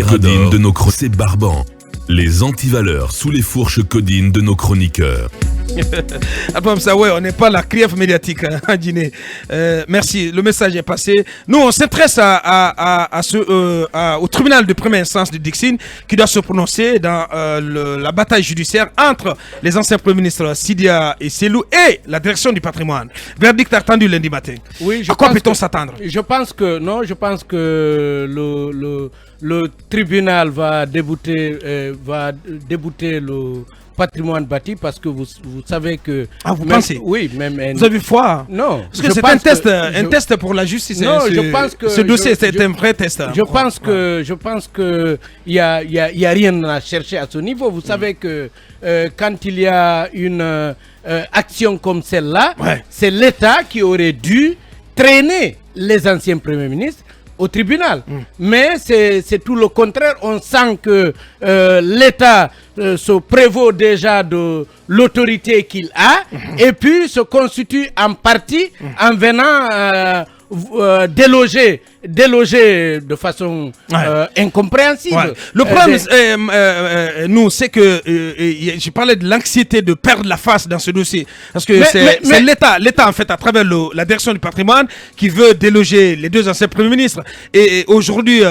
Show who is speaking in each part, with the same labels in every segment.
Speaker 1: Codines de nos c'est barbant. Les antivaleurs sous les fourches codines de nos chroniqueurs.
Speaker 2: Après ça, ouais, on n'est pas la criève médiatique à Guinée. Merci, le message est passé. Nous, on s'intéresse au tribunal de première instance de Dixine qui doit se prononcer dans la bataille judiciaire entre les anciens premiers ministres Sidia et Selou et la direction du patrimoine. Verdict attendu lundi matin. Oui, à quoi peut-on s'attendre?
Speaker 3: Je pense que le tribunal va débouter le patrimoine bâti parce que vous savez que...
Speaker 2: Ah, vous pensez?
Speaker 3: Oui, même...
Speaker 2: Vous avez foi?
Speaker 3: Non.
Speaker 2: Parce que c'est un test pour la justice.
Speaker 3: Non, je pense que...
Speaker 2: Ce dossier, c'est un vrai test.
Speaker 3: Je pense que il y a rien à chercher à ce niveau. Vous savez que quand il y a une action comme celle-là, c'est l'État qui aurait dû traîner les anciens premiers ministres au tribunal. Mais c'est tout le contraire. On sent que l'État se prévaut déjà de l'autorité qu'il a et puis se constitue en partie en venant déloger de façon incompréhensible.
Speaker 2: Ouais. Le problème, nous, c'est que je parlais de l'anxiété de perdre la face dans ce dossier. Parce que c'est l'État, en fait, à travers la direction du patrimoine, qui veut déloger les deux anciens premiers ministres. Et aujourd'hui,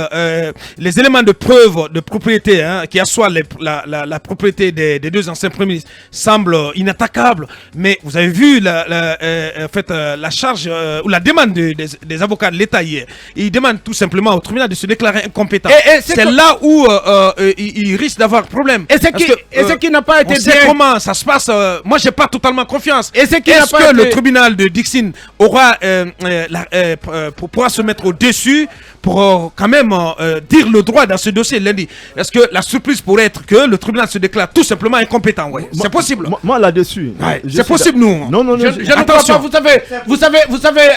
Speaker 2: les éléments de preuve de propriété, qui assoient la propriété des deux anciens premiers ministres, semblent inattaquables. Mais vous avez vu la charge ou la demande des avocats de l'État hier. Ils demandent tout simplement au tribunal de se déclarer incompétent. C'est là où il risque d'avoir problème.
Speaker 3: Et ce qui n'a pas été
Speaker 2: on sait comment ça se passe. Moi, j'ai pas totalement confiance.
Speaker 3: Est-ce
Speaker 2: que le tribunal de Dixine aura pourra se mettre au-dessus pour quand même dire le droit dans ce dossier lundi? Est-ce que la surprise pourrait être que le tribunal se déclare tout simplement incompétent? C'est possible.
Speaker 4: Moi là-dessus.
Speaker 2: C'est possible, nous.
Speaker 4: Non.
Speaker 3: Je ne crois pas. Vous savez,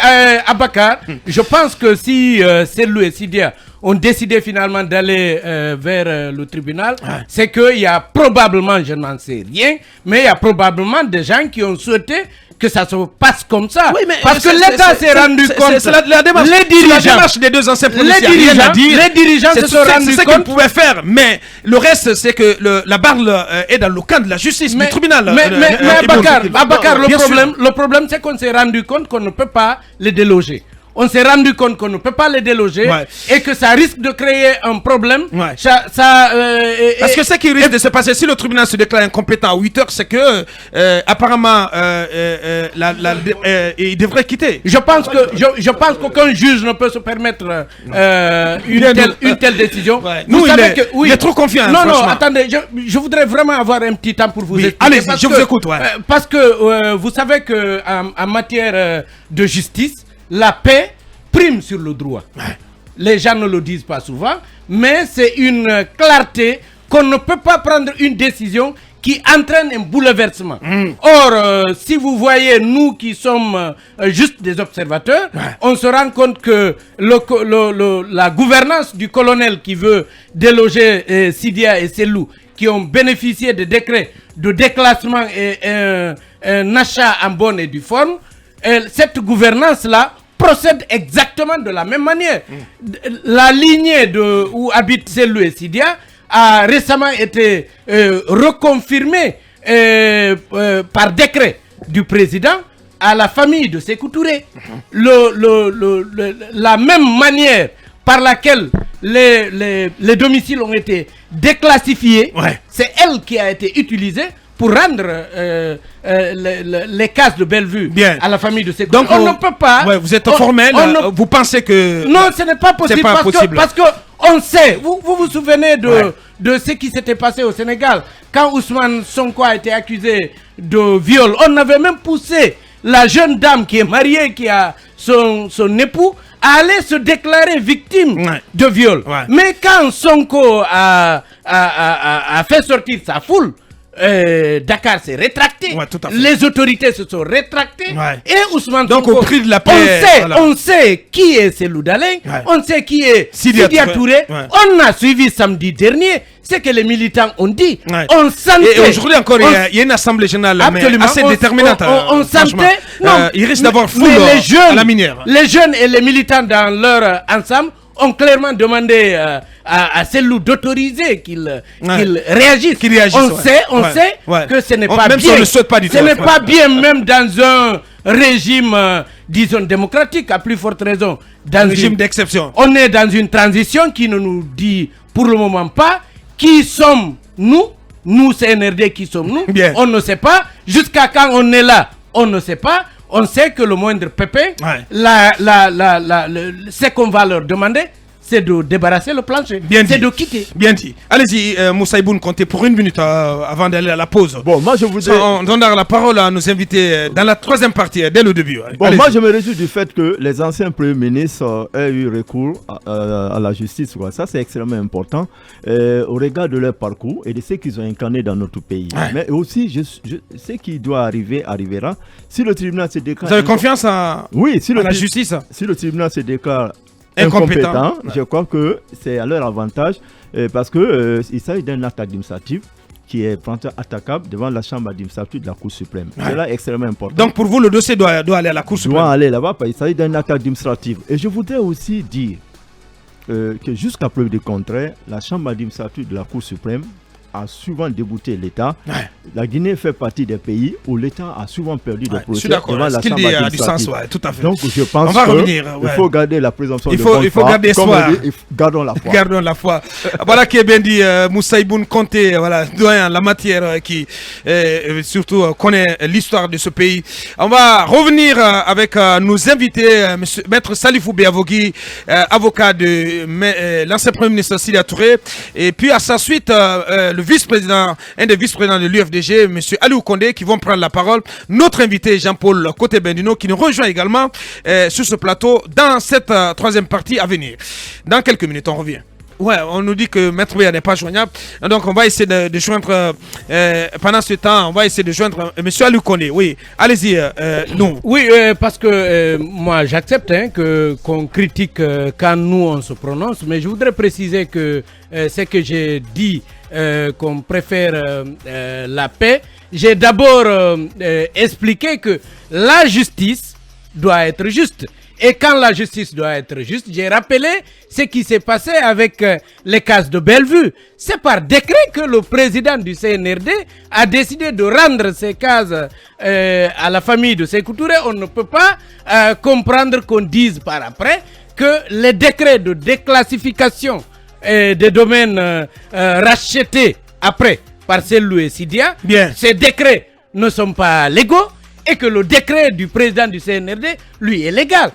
Speaker 3: Abakar, je pense que si Selou et Sidia ont décidé finalement d'aller vers le tribunal, c'est qu'il y a probablement, je n'en sais rien, mais il y a probablement des gens qui ont souhaité que ça se passe comme ça. Oui, parce que l'État s'est rendu compte.
Speaker 2: C'est la démarche des deux anciens policiers.
Speaker 3: Les dirigeants se sont rendus compte.
Speaker 2: C'est ce qu'ils pouvaient faire, mais le reste, c'est que la barre est dans le camp de la justice, du tribunal.
Speaker 3: Mais Abakar, le problème, c'est qu'on s'est rendu compte qu'on ne peut pas les déloger. On s'est rendu compte qu'on ne peut pas les déloger et que ça risque de créer un problème.
Speaker 2: Parce que ce qui risque de se passer si le tribunal se déclare incompétent à 8 heures, c'est que apparemment il devrait quitter.
Speaker 3: Je pense qu'aucun juge ne peut se permettre une telle décision.
Speaker 2: Nous, il est trop confiant.
Speaker 3: Non, attendez, je voudrais vraiment avoir un petit temps pour vous expliquer.
Speaker 2: Allez, je vous écoute.
Speaker 3: Parce que vous savez qu'en matière de justice, la paix prime sur le droit. Les gens ne le disent pas souvent, mais c'est une clarté qu'on ne peut pas prendre une décision qui entraîne un bouleversement. Or, si vous voyez, nous qui sommes juste des observateurs, on se rend compte que la gouvernance du colonel qui veut déloger Sidia et Selou, qui ont bénéficié de décrets de déclassement et un achat en bonne et due forme, cette gouvernance-là procède exactement de la même manière. La lignée où habitent Selou et Sidia a récemment été reconfirmée par décret du président à la famille de Sékou Touré. La même manière par laquelle les domiciles ont été déclassifiés, c'est elle qui a été utilisée pour rendre les cases de Bellevue à la famille de Sékou.
Speaker 2: Donc
Speaker 3: on ne peut pas...
Speaker 2: vous êtes formel, vous pensez que...
Speaker 3: Non, ce n'est pas possible, parce que on sait, vous vous souvenez de ce qui s'était passé au Sénégal, quand Ousmane Sonko a été accusé de viol, on avait même poussé la jeune dame qui est mariée, qui a son époux, à aller se déclarer victime de viol. Mais quand Sonko a fait sortir sa foule, Dakar s'est rétracté, les autorités se sont rétractées et Ousmane
Speaker 2: donc
Speaker 3: Sonko,
Speaker 2: au prix de la paix,
Speaker 3: on sait qui est Selou Dalein, on sait qui est Sidia Touré. On a suivi samedi dernier ce que les militants ont dit. On sentait,
Speaker 2: et aujourd'hui encore il y a une assemblée générale assez déterminante.
Speaker 3: On sentait,
Speaker 2: il risque d'avoir foule à la minière.
Speaker 3: Les jeunes et les militants dans leur ensemble ont clairement demandé à Cellou d'autoriser qu'il réagisse. On sait que ce n'est pas
Speaker 2: même
Speaker 3: bien.
Speaker 2: Si on ne souhaite pas du tout.
Speaker 3: Ce n'est pas bien, même dans un régime, disons, démocratique, à plus forte raison. Dans
Speaker 2: un régime d'exception.
Speaker 3: On est dans une transition qui ne nous dit pour le moment pas qui sommes nous. Nous, CNRD, qui sommes-nous?
Speaker 2: Bien.
Speaker 3: On ne sait pas. Jusqu'à quand on est là, on ne sait pas. On sait que le moindre pépin, ce qu'on va leur demander, c'est de débarrasser le plancher. C'est de quitter.
Speaker 2: Bien dit. Allez-y, Moussa Iboun Konté, pour une minute avant d'aller à la pause.
Speaker 4: Bon, moi je voudrais...
Speaker 2: On donnera la parole à nos invités dans la troisième partie, dès le début.
Speaker 4: Bon, moi je me réjouis du fait que les anciens premiers ministres aient eu recours à la justice. Quoi. Ça, c'est extrêmement important au regard de leur parcours et de ce qu'ils ont incarné dans notre pays. Mais aussi, ce qui doit arriver, arrivera. Si le tribunal se déclare...
Speaker 2: Vous avez confiance en la justice?
Speaker 4: Si le tribunal se déclare incompétent, je crois que c'est à leur avantage parce qu'il s'agit d'un acte administratif qui est attaquable devant la chambre administrative de la Cour suprême. C'est là extrêmement important.
Speaker 2: Donc pour vous, le dossier doit aller à la Cour suprême?
Speaker 4: Doit aller là-bas parce qu'il s'agit d'un acte administratif. Et je voudrais aussi dire que jusqu'à preuve du contraire, la chambre administrative de la Cour suprême a souvent débouté l'État. La Guinée fait partie des pays où l'État a souvent perdu des procès devant la chambre administrative.
Speaker 2: Tout à fait.
Speaker 4: Donc je pense qu'il faut garder la présomption de bonne foi.
Speaker 2: Il faut garder espoir.
Speaker 4: Gardons la foi.
Speaker 2: Gardons la foi. Voilà qui est bien dit, Moussa Iboun Konté, voilà, doyen en la matière qui surtout connaît l'histoire de ce pays. On va revenir avec nos invités, Maître Salifou Béavogui, avocat de l'ancien Premier ministre Sidia Touré, et puis à sa suite, le vice-président, un des vice-présidents de l'UFDG, M. Aliou Condé, qui vont prendre la parole. Notre invité, Jean-Paul Coté-Bendino, qui nous rejoint également sur ce plateau dans cette troisième partie à venir. Dans quelques minutes, on revient. Ouais, on nous dit que Maître Bouya n'est pas joignable. Donc, on va essayer de joindre, pendant ce temps, on va essayer de joindre M. Aliou Condé. Oui, allez-y, nous.
Speaker 3: Oui, parce que moi, j'accepte qu'on critique quand nous, on se prononce. Mais je voudrais préciser que ce que j'ai dit, qu'on préfère la paix, j'ai d'abord expliqué que la justice doit être juste. Et quand la justice doit être juste, j'ai rappelé ce qui s'est passé avec les cases de Bellevue. C'est par décret que le président du CNRD a décidé de rendre ces cases à la famille de Sékou Touré. On ne peut pas comprendre qu'on dise par après que les décrets de déclassification des domaines rachetés après par Cellou et Sidia, ces décrets ne sont pas légaux. Et que le décret du président du CNRD, lui, est légal.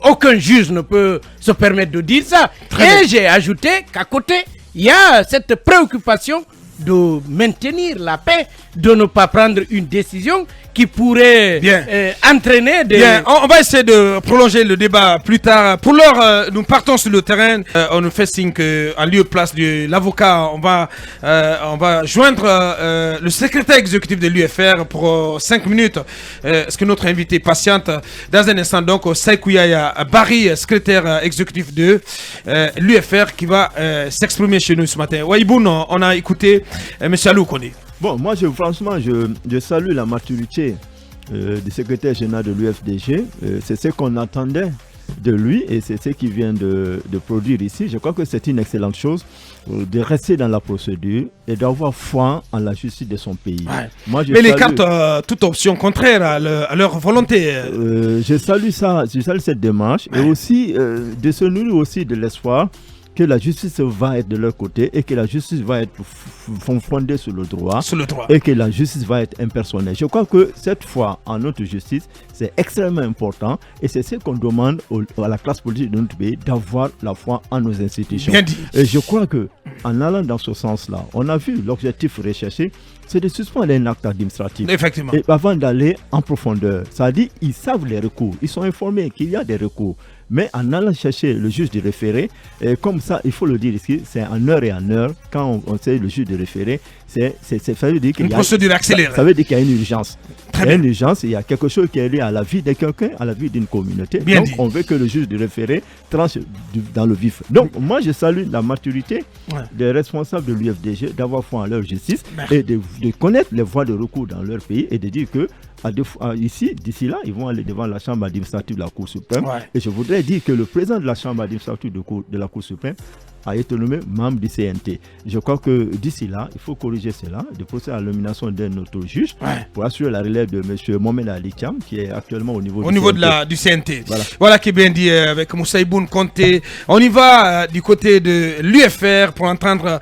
Speaker 3: Aucun juge ne peut se permettre de dire ça. Et j'ai ajouté qu'à côté, il y a cette préoccupation de maintenir la paix, de ne pas prendre une décision qui pourrait entraîner des...
Speaker 2: Bien, on va essayer de prolonger le débat plus tard. Pour l'heure, nous partons sur le terrain. On nous fait signe qu'en lieu et place de l'avocat, on va joindre le secrétaire exécutif de l'UFR pour 5 minutes. Est-ce que notre invité patiente dans un instant, donc, Saïkouyaya Barry, secrétaire exécutif de l'UFR, qui va s'exprimer chez nous ce matin. Waïboun, on a écouté M. Aliou Condé.
Speaker 4: Bon, moi, franchement, je salue la maturité du secrétaire général de l'UFDG. C'est ce qu'on attendait de lui et c'est ce qu'il vient de produire ici. Je crois que c'est une excellente chose de rester dans la procédure et d'avoir foi en la justice de son pays. Moi,
Speaker 2: mais les cartes, toute option contraire à leur volonté.
Speaker 4: Je salue ça, je salue cette démarche et aussi de se nourrir aussi de l'espoir que la justice va être de leur côté et que la justice va être fondée sur le droit, et que la justice va être impersonnelle. Je crois que cette foi en notre justice, c'est extrêmement important et c'est ce qu'on demande à la classe politique de notre pays, d'avoir la foi en nos institutions. Et je crois que en allant dans ce sens-là, on a vu l'objectif recherché, c'est de suspendre un acte administratif.
Speaker 2: Effectivement.
Speaker 4: Et avant d'aller en profondeur, ça dit ils savent les recours, ils sont informés qu'il y a des recours. Mais en allant chercher le juge de référé, comme ça, il faut le dire ici, c'est en heure et en heure, quand on sait le juge de référé, ça veut dire qu'il y a une procédure accélérée. Ça veut dire qu'il y a une urgence. Il y a une urgence, il y a quelque chose qui est lié à la vie de quelqu'un, à la vie d'une communauté. Donc, on veut que le juge de référé tranche dans le vif. Donc, moi, je salue la maturité des responsables de l'UFDG d'avoir foi en leur justice et de connaître les voies de recours dans leur pays et de dire que d'ici là, ils vont aller devant la chambre administrative de la Cour suprême. Et je voudrais dire que le président de la chambre administrative de la Cour suprême a été nommé membre du CNT. Je crois que d'ici là, il faut corriger cela, de procéder à la nomination d'un autre juge pour assurer la relève de M. Mohamed Ali Thiam, qui est actuellement au niveau
Speaker 2: du CNT. Voilà qui est bien dit avec Moussa Iboun Konté. On y va du côté de l'UFR pour entendre